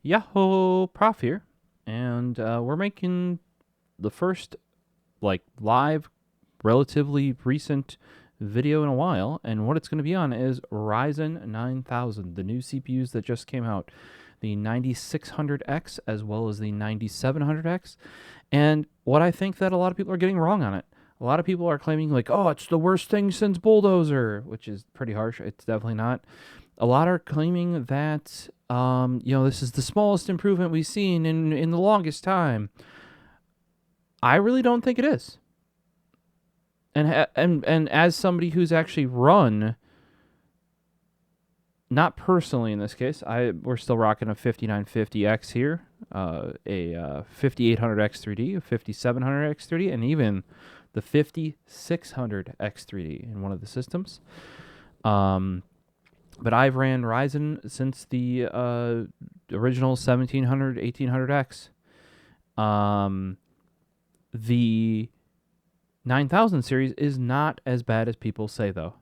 Yahoo Prof here, and we're making the first live, relatively recent video in a while, and what it's going to be on is Ryzen 9000, the new CPUs that just came out, the 9600X as well as the 9700X, and what I think that a lot of people are getting wrong on it. A lot of people are claiming oh, it's the worst thing since Bulldozer, which is pretty harsh. It's definitely not. A lot are claiming that this is the smallest improvement we've seen in the longest time. I really don't think it is. And as somebody who's actually run, not personally in this case, we're still rocking a 5950X here, a 5800X3D, a 5700X3D, and even the 5600X3D in one of the systems. But I've ran Ryzen since the original 1700, 1800X. The 9000 series is not as bad as people say, though.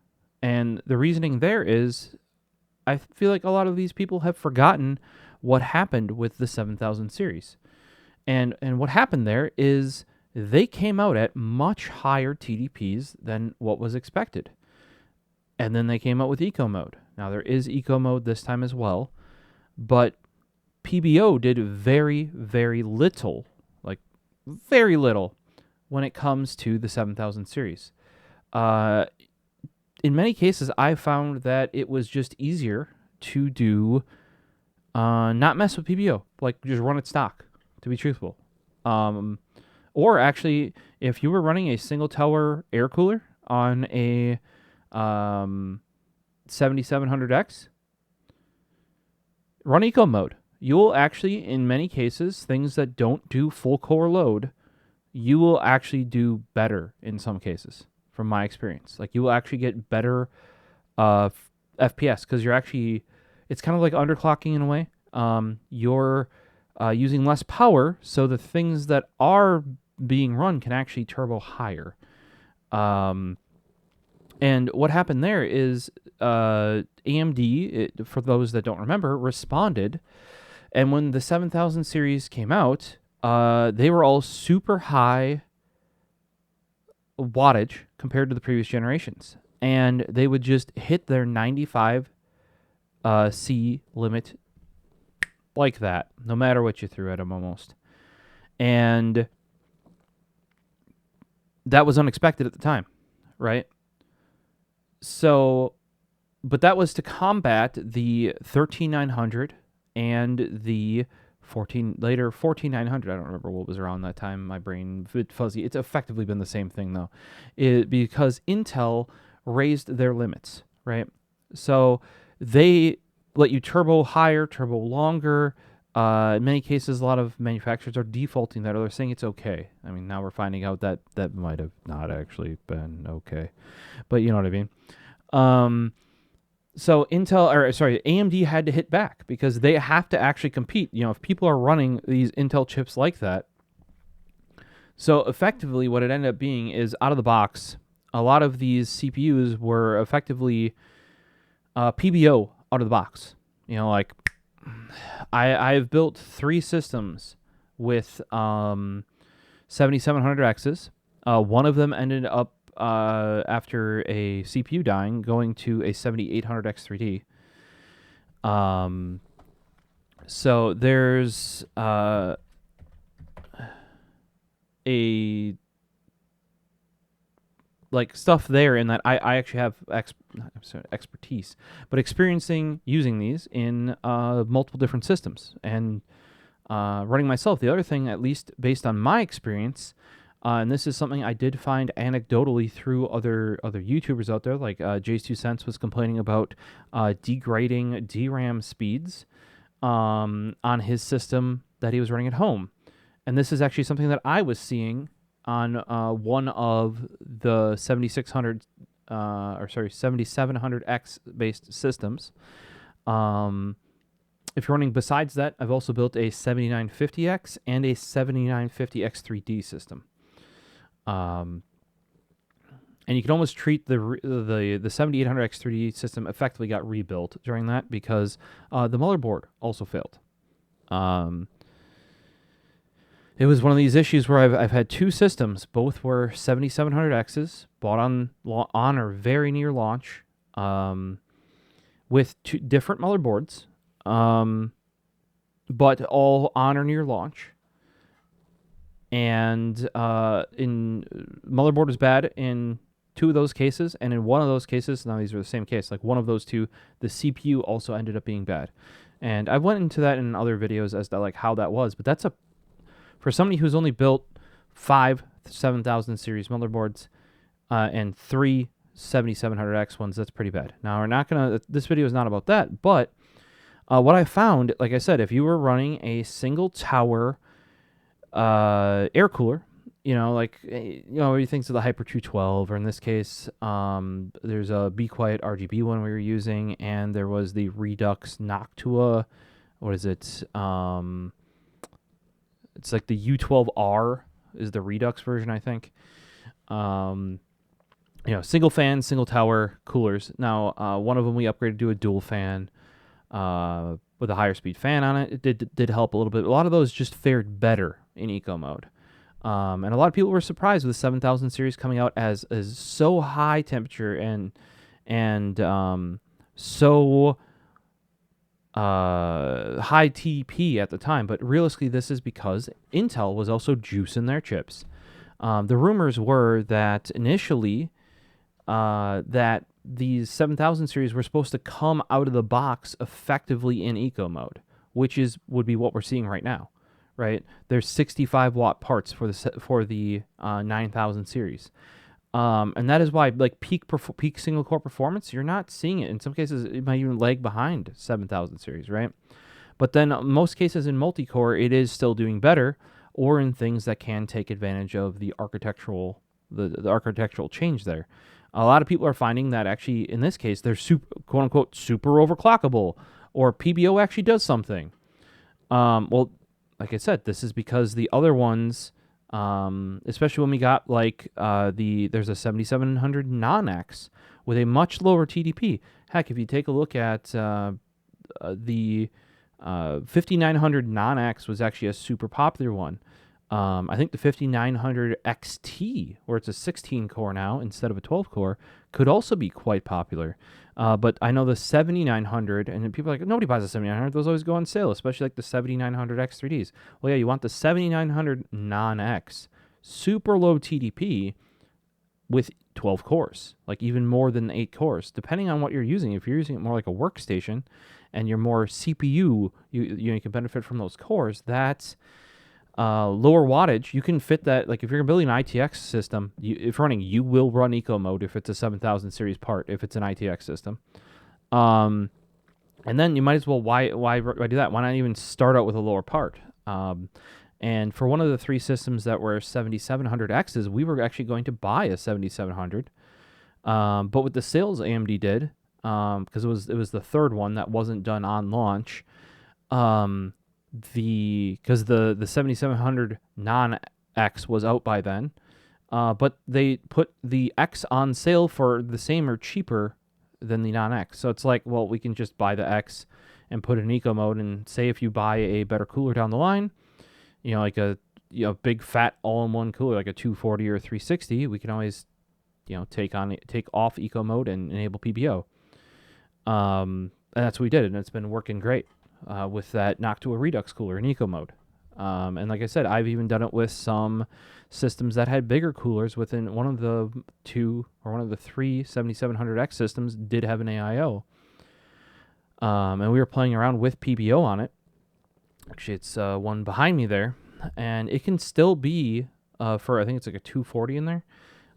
And the reasoning there is, I feel like a lot of these people have forgotten what happened with the 7000 series. And what happened there is they came out at much higher TDPs than what was expected. And then they came out with eco mode. Now, there is eco mode this time as well, but PBO did very, very little, very little, when it comes to the 7000 series. In many cases, I found that it was just easier to do, not mess with PBO, just run it stock, to be truthful. Or actually, if you were running a single tower air cooler on a 7700X, run eco mode. You will actually, in many cases, things that don't do full core load, you will actually do better in some cases, from my experience. You will actually get better FPS because it's kind of like underclocking in a way. You're using less power, so the things that are being run can actually turbo higher. And what happened there is AMD, for those that don't remember, responded. And when the 7000 series came out, they were all super high wattage compared to the previous generations. And they would just hit their 95 C limit like that, no matter what you threw at them almost. And that was unexpected at the time, right? So, but that was to combat the 13900 and the 14900. I don't remember what was around that time. My brain fuzzy. It's effectively been the same thing though, because Intel raised their limits, right? So they let you turbo higher, turbo longer. In many cases, a lot of manufacturers are defaulting that, or they're saying it's okay. I mean, now we're finding out that that might have not actually been okay, but you know what I mean. So AMD had to hit back because they have to actually compete. If people are running these Intel chips like that. So effectively, what it ended up being is out of the box, a lot of these CPUs were effectively PBO out of the box. I've built 3 systems with 7700Xs. One of them ended up after a CPU dying, going to a 7800X3D. So there's a stuff there in that I actually have expertise, but experiencing using these in multiple different systems and running myself. The other thing, at least based on my experience, and this is something I did find anecdotally through other YouTubers out there, like Jay's 2 Cents was complaining about degrading DRAM speeds on his system that he was running at home. And this is actually something that I was seeing on one of the 7700X based systems. If you're running besides that, I've also built a 7950X and a 7950X3D system. And you can almost treat the 7800X3D system effectively got rebuilt during that because the motherboard also failed. It was one of these issues where I've had two systems. Both were 7700Xs, bought on or very near launch, with two different motherboards, but all on or near launch. And in motherboard was bad in two of those cases, and in one of those cases, now these are the same case, like one of those two, the CPU also ended up being bad. And I went into that in other videos as to like how that was, but that's for somebody who's only built 5 7000 series motherboards and 3 7700X ones, that's pretty bad. Now, this video is not about that, but what I found, like I said, if you were running a single tower air cooler, everything's to the Hyper 212, or in this case, there's a Be Quiet RGB one we were using, and there was the Redux Noctua, what is it? It's like the U12R is the Redux version, I think. Single fan, single tower coolers. Now, one of them we upgraded to a dual fan with a higher speed fan on it. It did help a little bit. A lot of those just fared better in eco mode. And a lot of people were surprised with the 7000 series coming out as so high temperature and so high TDP at the time. But realistically, this is because Intel was also juicing their chips. The rumors were that initially that these 7000 series were supposed to come out of the box effectively in eco mode, which would be what we're seeing right now, right? There's 65 watt parts for the 9000 series, and that is why like peak single core performance, you're not seeing it. In some cases, it might even lag behind 7000 series, right? But then most cases in multi-core, it is still doing better, or in things that can take advantage of the architectural change there. A lot of people are finding that actually, in this case, they're quote unquote super overclockable, or PBO actually does something. Well, like I said, this is because the other ones, especially when we got like there's a 7700 non-X with a much lower TDP. Heck, if you take a look at the 5900 non-X was actually a super popular one. I think the 5900 XT, where it's a 16 core now instead of a 12 core, could also be quite popular. But I know the 7900, and people are like, nobody buys the 7900. Those always go on sale, especially like the 7900 X3Ds. Well, yeah, you want the 7900 non-X, super low TDP with 12 cores, like even more than 8 cores, depending on what you're using. If you're using it more like a workstation and you're more CPU, you can benefit from those cores. That's lower wattage. You can fit that. Like if you're building an ITX system, if running, you will run eco mode if it's a 7000 series part, if it's an ITX system. And then you might as well, why do that? Why not even start out with a lower part? And for one of the three systems that were 7700Xs, we were actually going to buy a 7700. But with the sales AMD did, because it was the third one that wasn't done on launch, because the 7700 non-X was out by then, but they put the X on sale for the same or cheaper than the non-X. So it's like, well, we can just buy the X and put it in eco mode, and say if you buy a better cooler down the line, like a big fat all-in-one cooler like a 240 or 360, we can always take off eco mode and enable PBO. And that's what we did, and it's been working great. With that Noctua Redux cooler in eco mode. And like I said, I've even done it with some systems that had bigger coolers. Within one of the three 7700X systems did have an AIO. And we were playing around with PBO on it. Actually, it's one behind me there. And it can still be, I think it's like a 240 in there.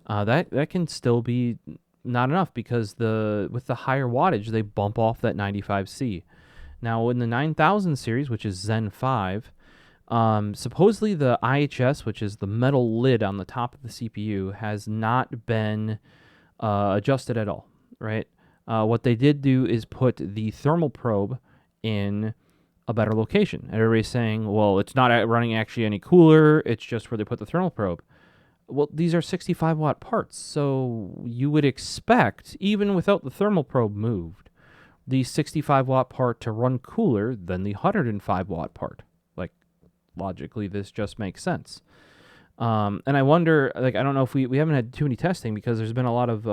That can still be not enough, because with the higher wattage, they bump off that 95C. Now, in the 9000 series, which is Zen 5, supposedly the IHS, which is the metal lid on the top of the CPU, has not been adjusted at all, right? What they did do is put the thermal probe in a better location. And everybody's saying, well, it's not running actually any cooler, it's just where they put the thermal probe. Well, these are 65 watt parts, so you would expect, even without the thermal probe moved, the 65 watt part to run cooler than the 105 watt part. Like, logically, this just makes sense. And I wonder, like, I don't know if we haven't had too many testing because there's been a lot of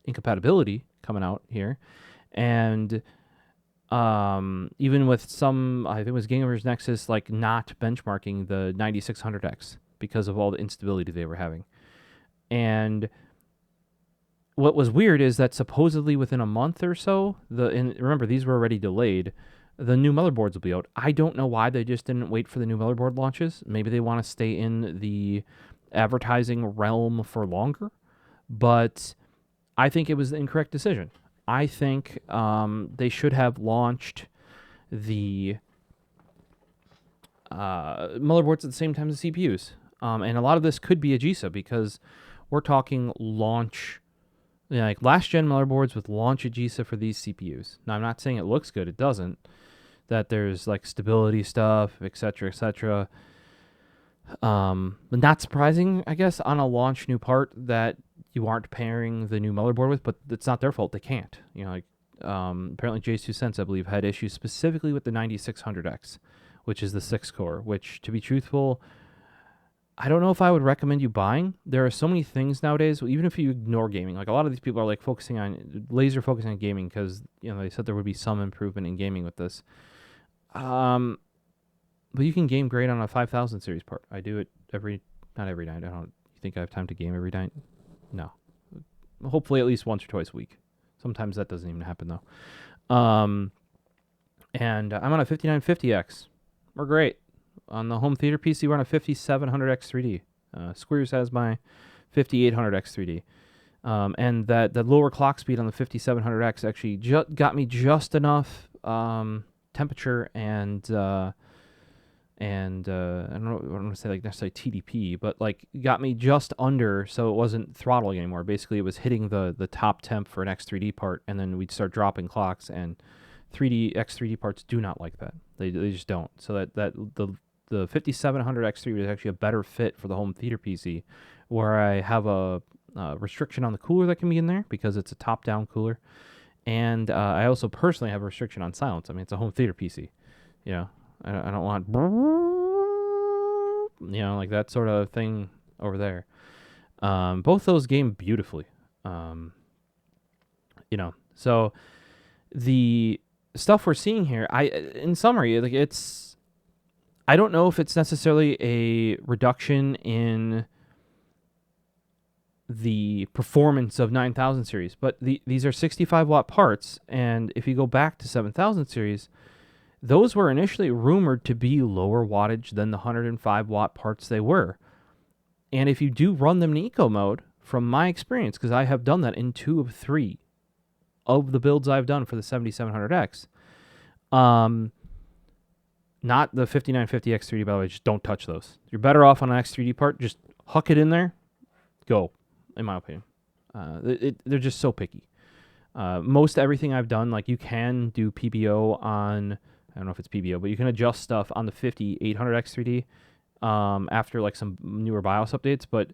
incompatibility coming out here. And even with some, I think it was Gamers Nexus, like, not benchmarking the 9600X because of all the instability they were having. And what was weird is that supposedly within a month or so, and remember, these were already delayed, the new motherboards will be out. I don't know why they just didn't wait for the new motherboard launches. Maybe they want to stay in the advertising realm for longer, but I think it was the incorrect decision. I think they should have launched the motherboards at the same time as the CPUs. And a lot of this could be a GISA because we're talking launch, like last-gen motherboards with launch GISA for these CPUs. Now, I'm not saying it looks good. It doesn't. That there's like stability stuff, etc., etc. But not surprising, I guess, on a launch new part that you aren't pairing the new motherboard with, but it's not their fault. They can't. You know, like apparently J2Sense, I believe, had issues specifically with the 9600X, which is the 6-core, which, to be truthful, I don't know if I would recommend you buying. There are so many things nowadays, even if you ignore gaming. Like, a lot of these people are like laser focusing on gaming because, you know, they said there would be some improvement in gaming with this. But you can game great on a 5000 series part. I do it not every night. You think I have time to game every night? No. Hopefully at least once or twice a week. Sometimes that doesn't even happen though. And I'm on a 5950X. We're great. On the home theater PC, we're on a 5700X 3D. Squares has my 5800X 3D. And that lower clock speed on the 5700X actually got me just enough temperature and I don't know what I'm going to say, like necessarily TDP, but like got me just under, so it wasn't throttling anymore. Basically, it was hitting the top temp for an X3D part, and then we'd start dropping clocks, and X3D parts do not like that. They just don't. So that the 5700X3 was actually a better fit for the home theater PC, where I have a restriction on the cooler that can be in there because it's a top-down cooler. And I also personally have a restriction on silence. I mean, it's a home theater PC. You know, I don't want, you know, like that sort of thing over there. Both those game beautifully. You know, so the stuff we're seeing here, in summary, like I don't know if it's necessarily a reduction in the performance of 9000 series, but these are 65 watt parts, and if you go back to 7000 series, those were initially rumored to be lower wattage than the 105 watt parts they were. And if you do run them in eco mode, from my experience, because I have done that in 2 of 3 of the builds I've done for the 7700X, not the 5950X 3D, by the way, just don't touch those. You're better off on an X3D part, just huck it in there, go. In my opinion, they're just so picky. Most everything I've done, like you can do PBO on, I don't know if it's PBO, but you can adjust stuff on the 5800X 3D after like some newer BIOS updates. But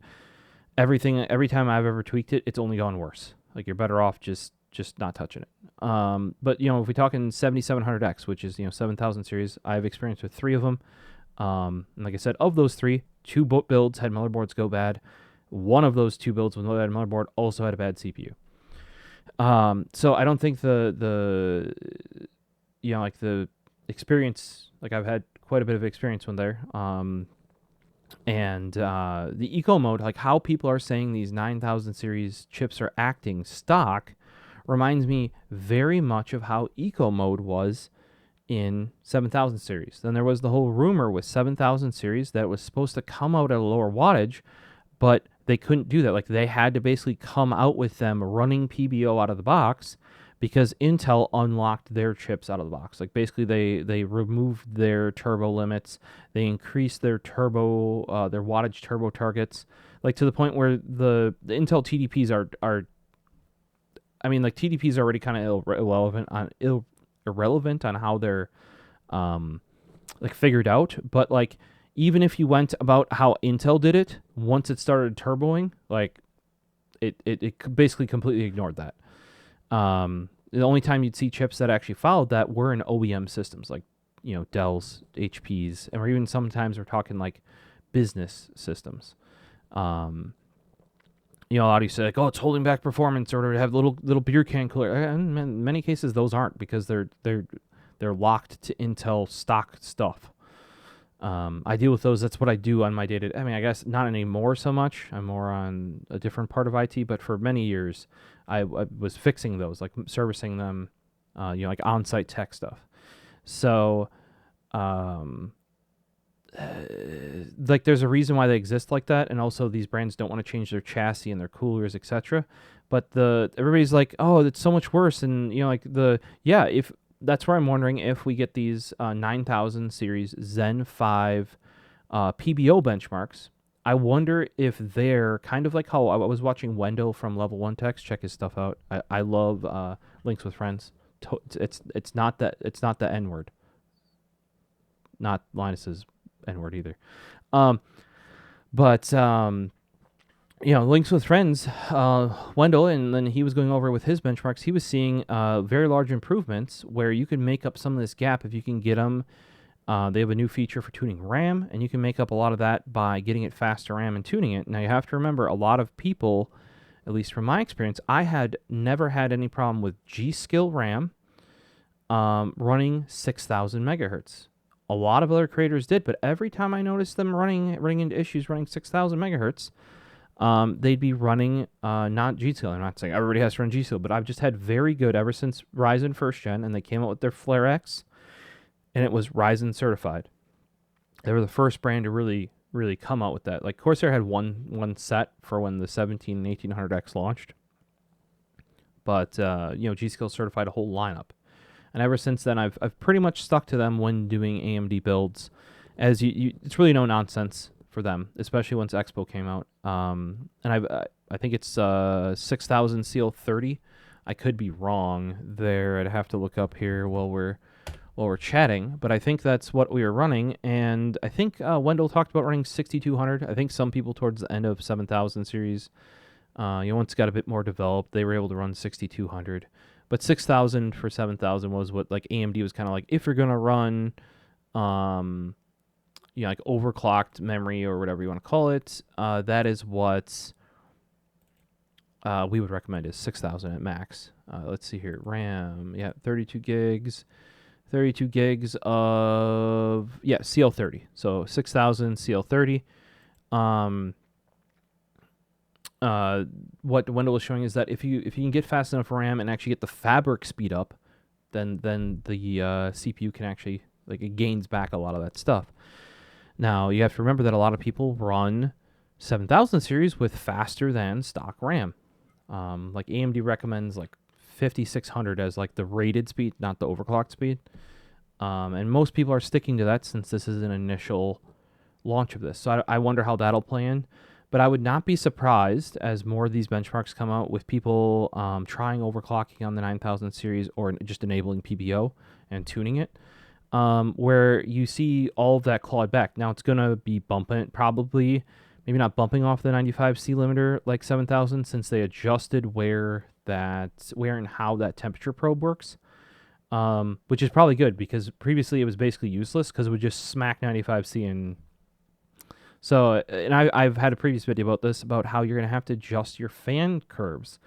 every time I've ever tweaked it, it's only gone worse. Like you're better off just not touching it. But you know, if we talk in 7700X, which is 7000 series, I've experienced with 3 of them. And like I said, of those 3, 2 builds had motherboards go bad. One of those 2 builds with no bad motherboard also had a bad CPU. So I don't think the experience, like I've had quite a bit of experience when there. And the eco mode, like how people are saying these 9000 series chips are acting stock, reminds me very much of how eco mode was in 7000 series. Then there was the whole rumor with 7000 series that it was supposed to come out at a lower wattage, but they couldn't do that. Like they had to basically come out with them running PBO out of the box because Intel unlocked their chips out of the box. Like basically they removed their turbo limits. They increased their wattage turbo targets, like to the point where the Intel TDPs are I mean, like TDPs are already kind of irrelevant on how they're like figured out, but like even if you went about how Intel did it, once it started turboing, like it basically completely ignored that. The only time you'd see chips that actually followed that were in OEM systems, like, Dell's, HP's, and even sometimes we're talking like business systems. A lot of you say like, oh, it's holding back performance, or to have little beer can cooler. In many cases, those aren't, because they're locked to Intel stock stuff. I deal with those. That's what I do on my day-to-day. I mean, I guess not anymore so much. I'm more on a different part of IT, but for many years, I was fixing those, like servicing them, like on-site tech stuff. So, like, there's a reason why they exist like that, and also these brands don't want to change their chassis and their coolers, etc. But everybody's like, oh, it's so much worse, and if that's where I'm wondering if we get these 9000 series Zen 5 PBO benchmarks. I wonder if they're kind of like how I was watching Wendell from Level 1 Techs. Check his stuff out. I love Links with Friends. It's not the N-word. Not Linus's N-word either. Links with Friends, Wendell, and then he was going over with his benchmarks. He was seeing very large improvements where you can make up some of this gap if you can get them. They have a new feature for tuning RAM, and you can make up a lot of that by getting it faster RAM and tuning it. Now, you have to remember, a lot of people, at least from my experience, I had never had any problem with G.SKILL RAM running 6,000 megahertz. A lot of other creators did, but every time I noticed them running into issues running 6,000 megahertz, they'd be running not G.SKILL. I'm not saying everybody has to run G.SKILL, but I've just had very good ever since Ryzen first gen, and they came out with their Flare X, and it was Ryzen certified. They were the first brand to really come out with that. Like, Corsair had one set for when the 17 and 1800X launched, but G.SKILL certified a whole lineup. And ever since then, I've pretty much stuck to them when doing AMD builds, as it's really no nonsense for them, especially once Expo came out. And I think it's 6000 CL30. I could be wrong there. I'd have to look up here while we're chatting, but I think that's what we were running. And I think Wendell talked about running 6200. I think some people towards the end of 7000 series, once it got a bit more developed, they were able to run 6200. But 6,000 for 7,000 was what, like, AMD was kind of like, if you're going to run, like overclocked memory or whatever you want to call it, that is what we would recommend, is 6,000 at max. Let's see here. RAM, 32 gigs. 32 gigs of, CL30. So 6,000 CL30. What Wendell was showing is that if you can get fast enough RAM and actually get the fabric speed up, then the CPU can actually, like, it gains back a lot of that stuff. Now, you have to remember that a lot of people run 7000 series with faster than stock RAM. Like, AMD recommends like 5600 as like the rated speed, not the overclocked speed. And most people are sticking to that since this is an initial launch of this. So I wonder how that'll play in. But I would not be surprised as more of these benchmarks come out with people trying overclocking on the 9000 series, or just enabling PBO and tuning it, where you see all of that clawed back. Now, it's going to be bumping, probably, maybe not bumping off the 95C limiter like 7000, since they adjusted where and how that temperature probe works, which is probably good, because previously it was basically useless because it would just smack 95C and... So, and I've had a previous video about this, about how you're going to have to adjust your fan curves,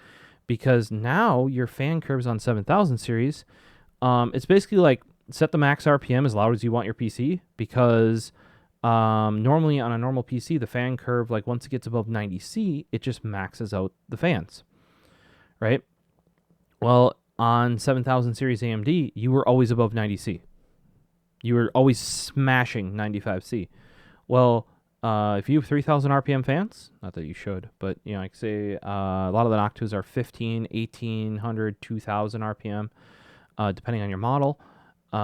because now your fan curves on 7000 series, it's basically like set the max RPM as loud as you want your PC, because normally on a normal PC, the fan curve, like once it gets above 90C, it just maxes out the fans, right? Well, on 7000 series AMD, you were always above 90C. You were always smashing 95C. Well, if you have 3,000 RPM fans, not that you should, but, like, say a lot of the Noctus are 15, 1,800, 2,000 RPM, depending on your model. A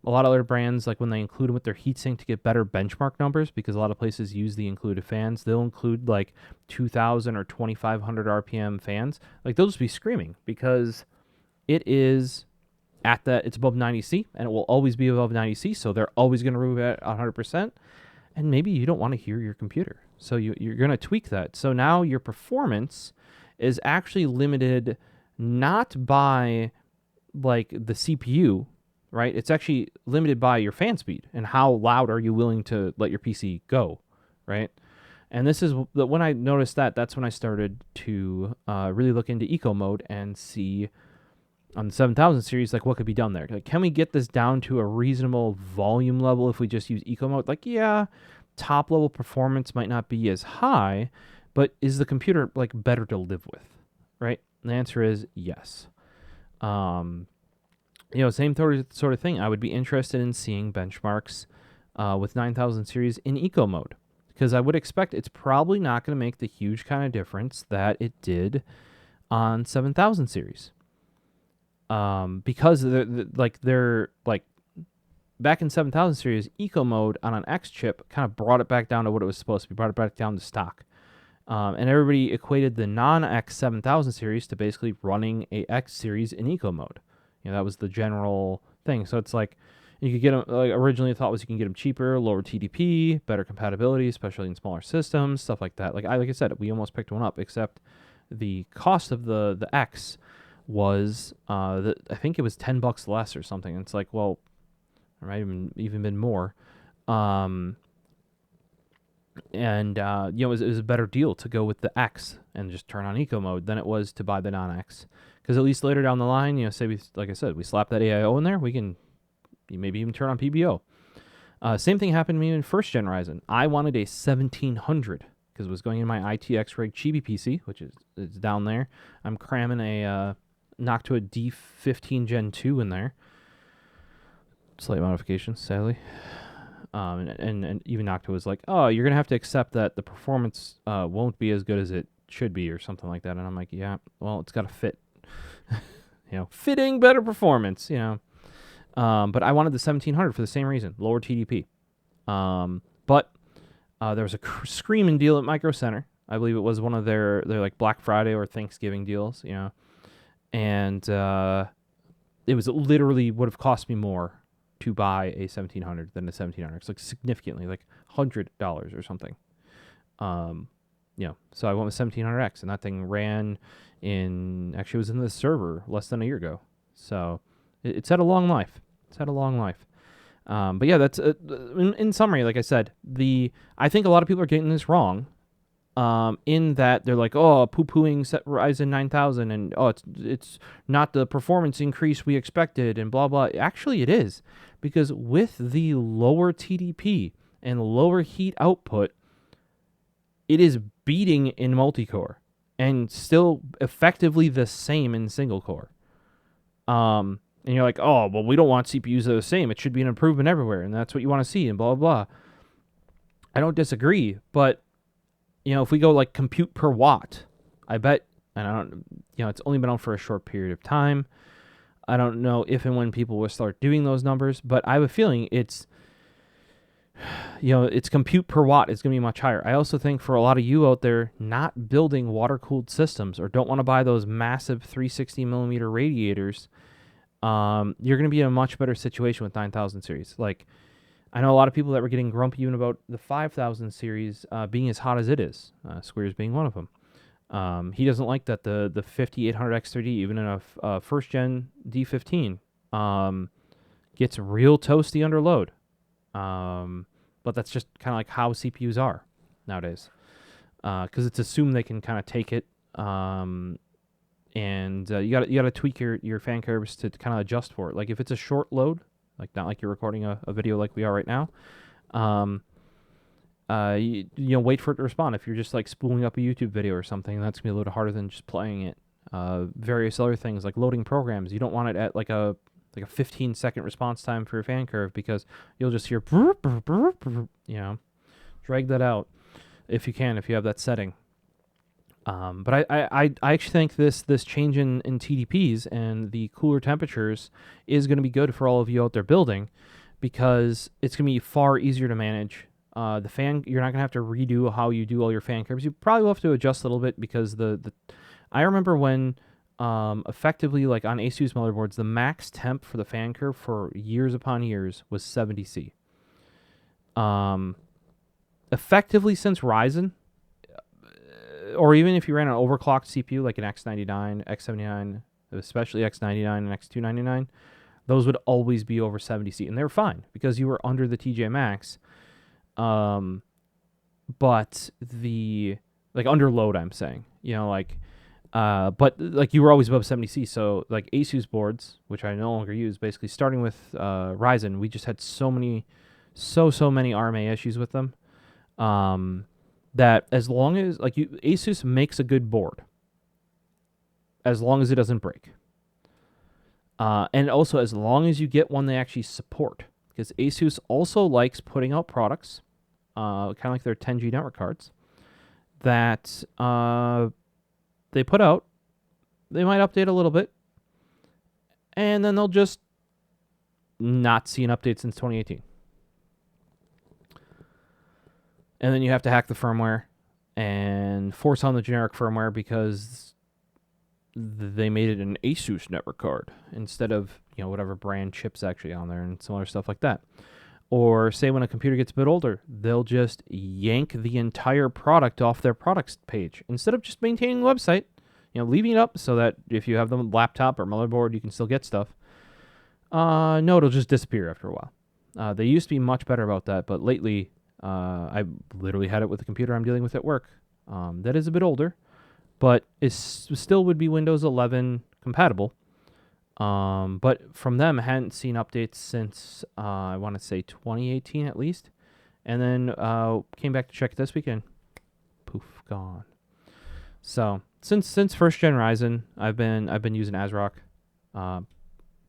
lot of other brands, like when they include them with their heatsink to get better benchmark numbers, because a lot of places use the included fans, they'll include like 2,000 or 2,500 RPM fans. Like, they'll just be screaming, because it is it's above 90C, and it will always be above 90C, so they're always going to remove it at 100%. And maybe you don't want to hear your computer, so you're going to tweak that. So now your performance is actually limited not by like the CPU, right? It's actually limited by your fan speed and how loud are you willing to let your PC go, right? And this is when I noticed that, that's when I started to really look into eco mode and see on the 7000 series, like what could be done there. Like, can we get this down to a reasonable volume level if we just use eco mode? Like, yeah, top level performance might not be as high, but is the computer like better to live with, right? And the answer is yes. Same sort of thing. I would be interested in seeing benchmarks with 9000 series in eco mode, because I would expect it's probably not going to make the huge kind of difference that it did on 7000 series. Because they're back in 7000 series, eco mode on an X chip kind of brought it back down to what it was supposed to be, brought it back down to stock. And everybody equated the non-X 7000 series to basically running a X series in eco mode. That was the general thing. So it's like you could get them, like originally the thought was you can get them cheaper, lower TDP, better compatibility, especially in smaller systems, stuff like that. Like I said, we almost picked one up, except the cost of the X was I think it was $10 less or something. It's like, well, it might have even been more. It was a better deal to go with the X and just turn on eco mode than it was to buy the non-X. Because at least later down the line, say like I said, we slap that AIO in there, we can maybe even turn on PBO. Same thing happened to me in first gen Ryzen. I wanted a 1700 because it was going in my ITX rig Chibi PC, which is down there. I'm cramming a Noctua D15 Gen 2 in there. Slight modifications, sadly. And even Noctua was like, oh, you're going to have to accept that the performance won't be as good as it should be or something like that. And I'm like, yeah, well, it's got to fit. Fitting better performance, But I wanted the 1700 for the same reason, lower TDP. But there was a screaming deal at Micro Center. I believe it was one of their like Black Friday or Thanksgiving deals, And it was literally would have cost me more to buy a 1700 than a 1700. It's like significantly, like $100 or something. So I went with 1700X, and that thing ran actually was in the server less than a year ago. So it's had a long life. But yeah, that's in summary. Like I said, I think a lot of people are getting this wrong. In that they're like, oh, poo-pooing Ryzen 9000, and oh, it's not the performance increase we expected, and blah blah. Actually, it is, because with the lower TDP and lower heat output, it is beating in multi-core and still effectively the same in single core. And you're like, oh, well, we don't want CPUs that are the same. It should be an improvement everywhere, and that's what you want to see, and blah blah blah. I don't disagree, but if we go like compute per watt, I bet, and I don't, it's only been on for a short period of time. I don't know if and when people will start doing those numbers, but I have a feeling it's compute per watt is going to be much higher. I also think for a lot of you out there not building water-cooled systems or don't want to buy those massive 360 millimeter radiators, you're going to be in a much better situation with 9000 series. Like, I know a lot of people that were getting grumpy even about the 5000 series being as hot as it is, Squares being one of them. He doesn't like that the 5800X3D, even in a first-gen D15, gets real toasty under load. But that's just kind of like how CPUs are nowadays, because it's assumed they can kind of take it, and you got to tweak your fan curves to kind of adjust for it. Like if it's a short load, like not like you're recording a video like we are right now, wait for it to respond. If you're just like spooling up a YouTube video or something, that's gonna be a little harder than just playing it. Various other things like loading programs, you don't want it at like a 15-second response time for your fan curve, because you'll just hear drag that out if you have that setting. But I actually think this change in TDPs and the cooler temperatures is going to be good for all of you out there building, because it's going to be far easier to manage. The fan, you're not going to have to redo how you do all your fan curves. You probably will have to adjust a little bit, because I remember when effectively, like on ASUS motherboards, the max temp for the fan curve for years upon years was 70C. Effectively since Ryzen, or even if you ran an overclocked CPU like an X99, X79, especially X99 and X299, those would always be over 70C, and they were fine because you were under the TJ Max. But like under load, I'm saying, but like you were always above 70C. So like Asus boards, which I no longer use, basically starting with Ryzen, we just had so many RMA issues with them. That as long as Asus makes a good board, as long as it doesn't break. And also as long as you get one they actually support, because Asus also likes putting out products, kind of like their 10G network cards, that they put out. They might update a little bit, and then they'll just not see an update since 2018. And then you have to hack the firmware and force on the generic firmware because they made it an Asus network card instead of whatever brand chip's actually on there and some other stuff like that. Or say when a computer gets a bit older, they'll just yank the entire product off their products page instead of just maintaining the website, leaving it up so that if you have the laptop or motherboard, you can still get stuff. No, it'll just disappear after a while. They used to be much better about that, but lately, I literally had it with the computer I'm dealing with at work. That is a bit older, but it still would be Windows 11 compatible. But from them, I hadn't seen updates since, I want to say 2018 at least. And then came back to check it this weekend. Poof, gone. So since first gen Ryzen, I've been using ASRock.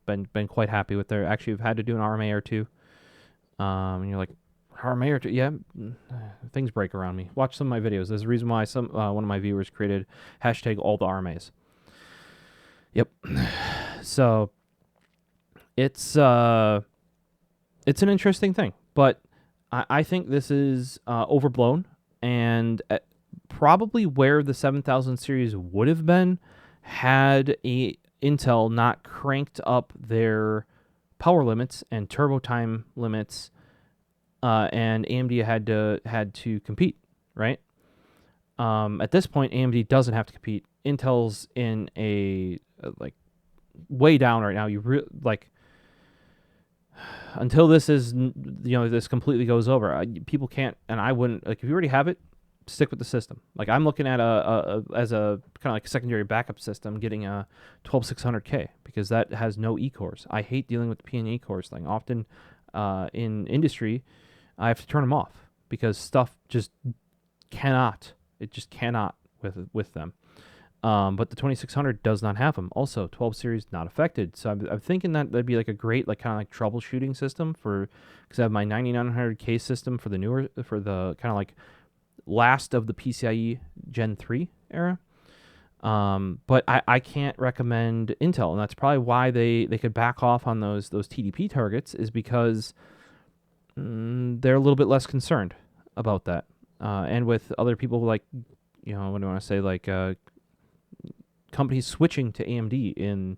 Been quite happy with their. Actually, I've had to do an RMA or two. And you're like, RMA or two? Yeah, things break around me. Watch some of my videos. There's a reason why one of my viewers created hashtag all the RMAs. Yep. So it's an interesting thing, but I think this is overblown, and probably where the 7000 series would have been had Intel not cranked up their power limits and turbo time limits, and AMD had to compete, right? At this point, AMD doesn't have to compete. Intel's in a way down right now. Until this is this completely goes over, people can't, and I wouldn't, if you already have it, stick with the system. I'm looking at as a kind of like a secondary backup system, getting a 12600K because that has no E-cores. I hate dealing with the P and E-cores thing. Often in industry, I have to turn them off because stuff just cannot. It just cannot with them. But the 2600 does not have them. Also, 12 series not affected. So I'm thinking that'd be like a great kind of troubleshooting system because I have my 9900K system for the kind of like last of the PCIe Gen 3 era. But I can't recommend Intel, and that's probably why they could back off on those TDP targets, is because they're a little bit less concerned about that. And with other people what do I want to say, companies switching to AMD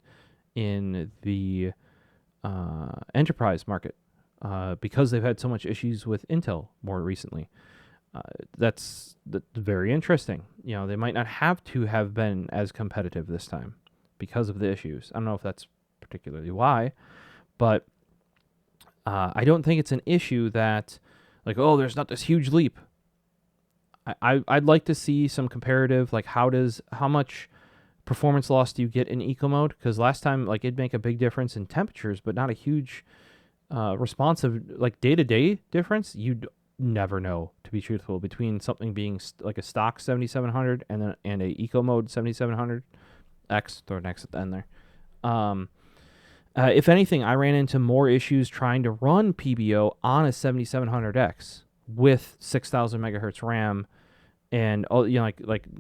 in the enterprise market because they've had so much issues with Intel more recently. That's very interesting. They might not have to have been as competitive this time because of the issues. I don't know if that's particularly why, but I don't think it's an issue that there's not this huge leap. I'd like to see some comparative, how much performance loss do you get in eco mode? Because last time, it'd make a big difference in temperatures, but not a huge responsive, day-to-day difference. You'd never know, to be truthful, between something being a stock 7700 and a eco mode 7700 X, throw an X at the end there. If anything, I ran into more issues trying to run PBO on a 7700X with 6000 megahertz RAM. And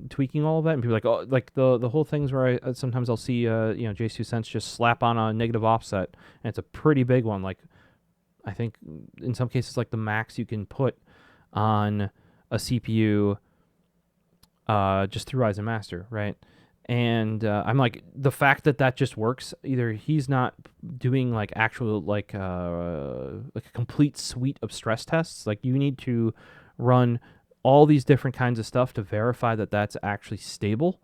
tweaking all of that, and people are the whole things where sometimes I'll see J2Sense just slap on a negative offset, and it's a pretty big one. I think in some cases the max you can put on a CPU just through Ryzen Master, right? And I'm the fact that just works. Either he's not doing actual a complete suite of stress tests. You need to run all these different kinds of stuff to verify that that's actually stable.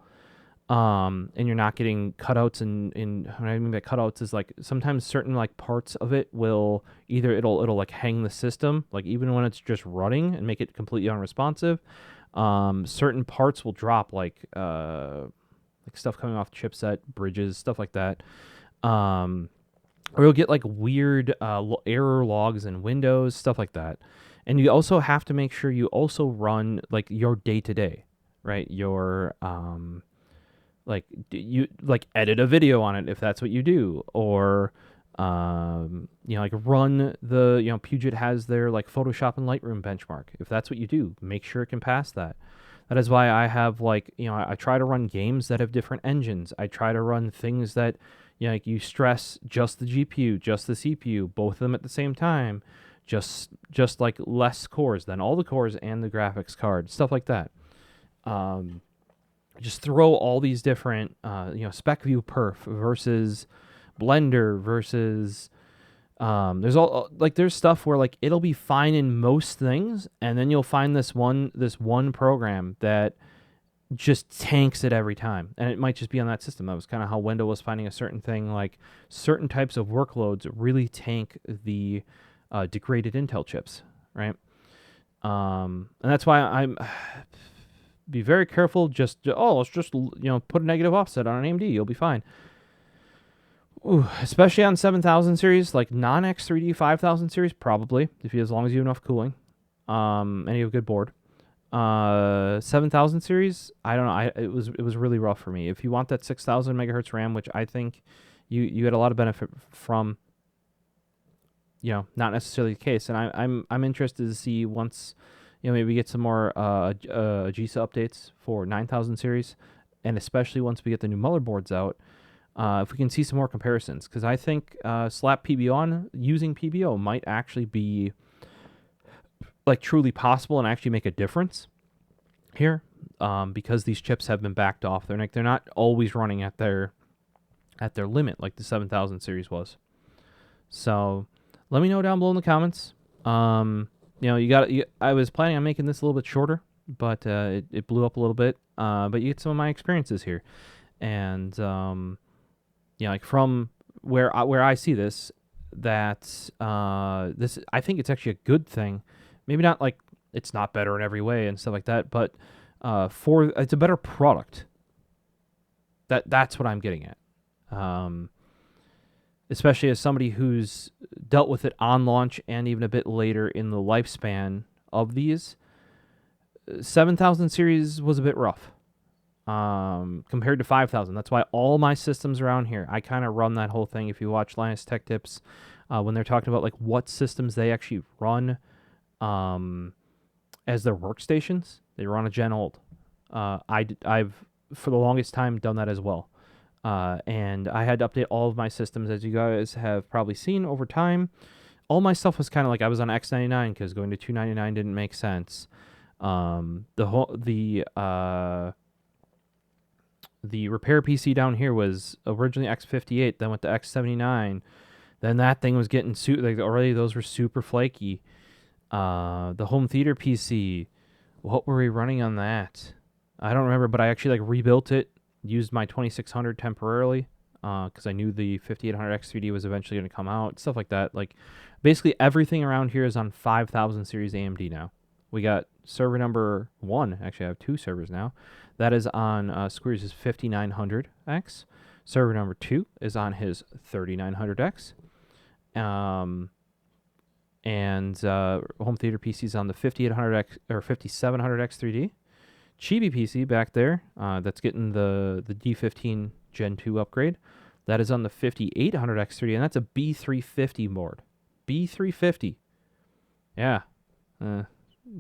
and you're not getting cutouts. In what I mean by cutouts is like sometimes certain like parts of it will either it'll like hang the system, like even when it's just running, and make it completely unresponsive. Certain parts will drop, like stuff coming off chipset, bridges, stuff like that. Or you'll get like weird error logs in Windows, stuff like that. And you also have to make sure you also run like your day to day, right? Your like you like edit a video on it if that's what you do, or like run the Puget has their like Photoshop and Lightroom benchmark. If that's what you do, make sure it can pass that. That is why I have like I try to run games that have different engines. I try to run things that like you stress just the GPU, just the CPU, both of them at the same time, just like less cores than all the cores and the graphics card, stuff like that. Just throw all these different, spec view perf versus Blender versus, there's stuff where like it'll be fine in most things, and then you'll find this one program that just tanks it every time, and it might just be on that system. That was kind of how Windows was finding a certain thing, like certain types of workloads really tank the degraded Intel chips, right? And that's why I'm be very careful. Let's just put a negative offset on an AMD. You'll be fine. Ooh, especially on 7000 series, like non-X3D 5000 series, probably as long as you have enough cooling, and you have a good board. 7000 series, I don't know. It was really rough for me. If you want that 6000 megahertz RAM, which I think you get a lot of benefit from, not necessarily the case. And I'm interested to see once, maybe we get some more GSA updates for 9000 series, and especially once we get the new motherboards out, if we can see some more comparisons, because I think slap PBO on using PBO might actually be like truly possible and actually make a difference here, because these chips have been backed off. They're not always running at their limit like the 7000 series was. So let me know down below in the comments. I was planning on making this a little bit shorter, but it blew up a little bit. But you get some of my experiences here, and like from where I see this, that this, I think it's actually a good thing. Maybe not like it's not better in every way and stuff like that, but it's a better product. That's what I'm getting at. Especially as somebody who's dealt with it on launch and even a bit later in the lifespan of these. 7000 series was a bit rough compared to 5000. That's why all my systems around here, I kind of run that whole thing. If you watch Linus Tech Tips, when they're talking about like what systems they actually run as their workstations, they run a gen old. I've for the longest time done that as well. And I had to update all of my systems, as you guys have probably seen over time. All my stuff was kind of like I was on X99 because going to 299 didn't make sense. The repair PC down here was originally X58, then went to X79. Then that thing was getting already those were super flaky. The home theater PC, what were we running on that? I don't remember, but I actually like rebuilt it. Used my 2600 temporarily because I knew the 5800 X3D was eventually going to come out. Stuff like that. Like basically everything around here is on 5000 series AMD now. We got server number 1. Actually, I have 2 servers now. That is on Squeers' 5900X. Server number 2 is on his 3900X. And home theater PC is on the 5800X or 5700X 3D. Chibi PC back there, that's getting the D15 Gen 2 upgrade. That is on the 5800X 3D, and that's a B350 board. B350. Yeah.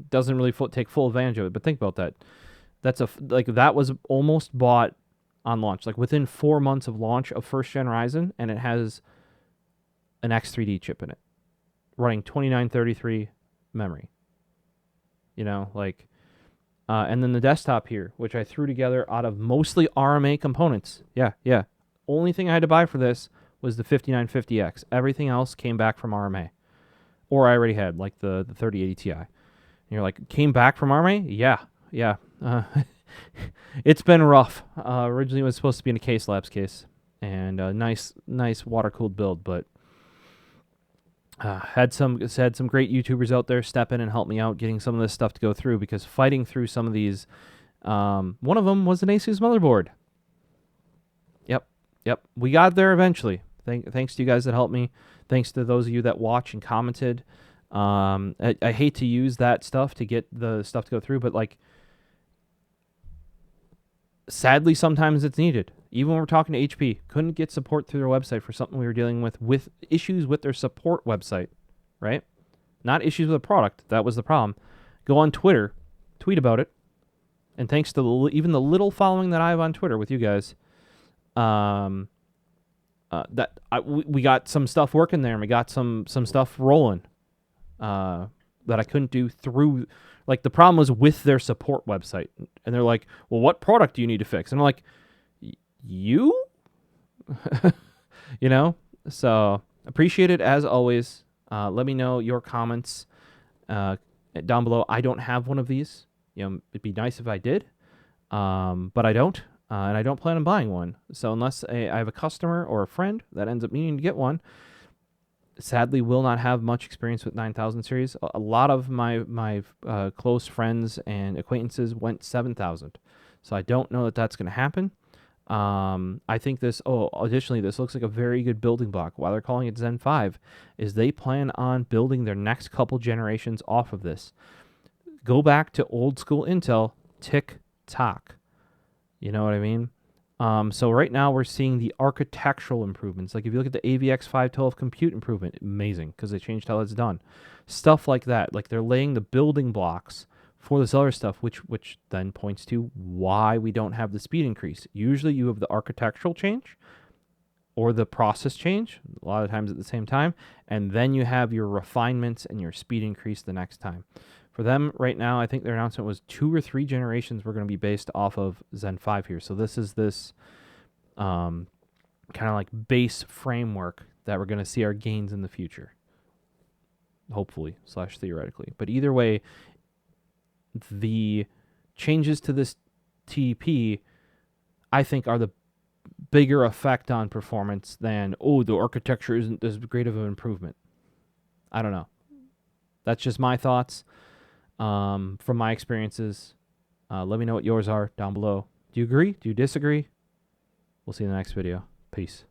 Doesn't really take full advantage of it, but think about that. That was almost bought on launch, like within 4 months of launch of first gen Ryzen, and it has an X3D chip in it, running 2933 memory. And then the desktop here, which I threw together out of mostly RMA components. Yeah. Only thing I had to buy for this was the 5950X. Everything else came back from RMA. Or I already had, like the 3080 Ti. And you're like, came back from RMA? Yeah. it's been rough. Originally it was supposed to be in a Case Labs case, and a nice water cooled build, but had some great YouTubers out there step in and help me out getting some of this stuff to go through, because fighting through some of these, one of them was an Asus motherboard. Yep, we got there eventually. Thanks to you guys that helped me. Thanks to those of you that watch and commented. I hate to use that stuff to get the stuff to go through, but like, sadly, sometimes it's needed. Even when we're talking to HP, couldn't get support through their website for something we were dealing with issues with their support website, right? Not issues with the product. That was the problem. Go on Twitter, tweet about it, and thanks to even the little following that I have on Twitter with you guys, we got some stuff working there, and we got some stuff rolling that I couldn't do through. Like, the problem was with their support website, and they're like, well, what product do you need to fix? And I'm like, you? You know? So appreciate it as always. Let me know your comments down below. I don't have one of these. You know, it'd be nice if I did, but I don't, and I don't plan on buying one. So unless I have a customer or a friend that ends up needing to get one, sadly will not have much experience with 9000 series. A lot of my close friends and acquaintances went 7000, so I don't know that that's going to happen. I think this, additionally, this looks like a very good building block. Why they're calling it Zen 5 is they plan on building their next couple generations off of this. Go back to old school Intel, tick-tock. You know what I mean? So right now we're seeing the architectural improvements. Like if you look at the AVX 512 compute improvement, amazing, because they changed how it's done. Stuff like that. Like they're laying the building blocks for this other stuff, which then points to why we don't have the speed increase. Usually you have the architectural change or the process change, a lot of times at the same time, and then you have your refinements and your speed increase the next time. For them right now, I think their announcement was 2 or 3 generations were going to be based off of Zen 5 here. So this is this kind of like base framework that we're going to see our gains in the future, hopefully / theoretically. But either way, the changes to this TP, I think, are the bigger effect on performance than, the architecture isn't as great of an improvement. I don't know. That's just my thoughts. From my experiences. Let me know what yours are down below. Do you agree? Do you disagree? We'll see you in the next video. Peace.